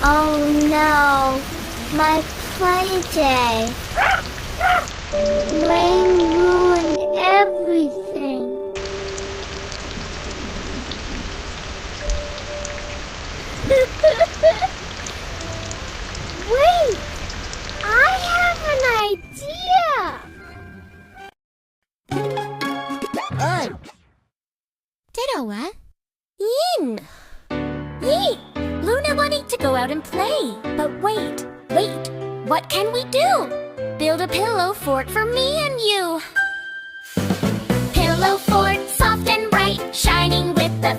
Oh no, my play day. Rain ruined everything. Wait, I have an idea. Teroa? Yin! Yee! Luna wanted to go out and play. But wait. What can we do? Build a pillow fort for me and you. Pillow fort, soft and bright, shining with the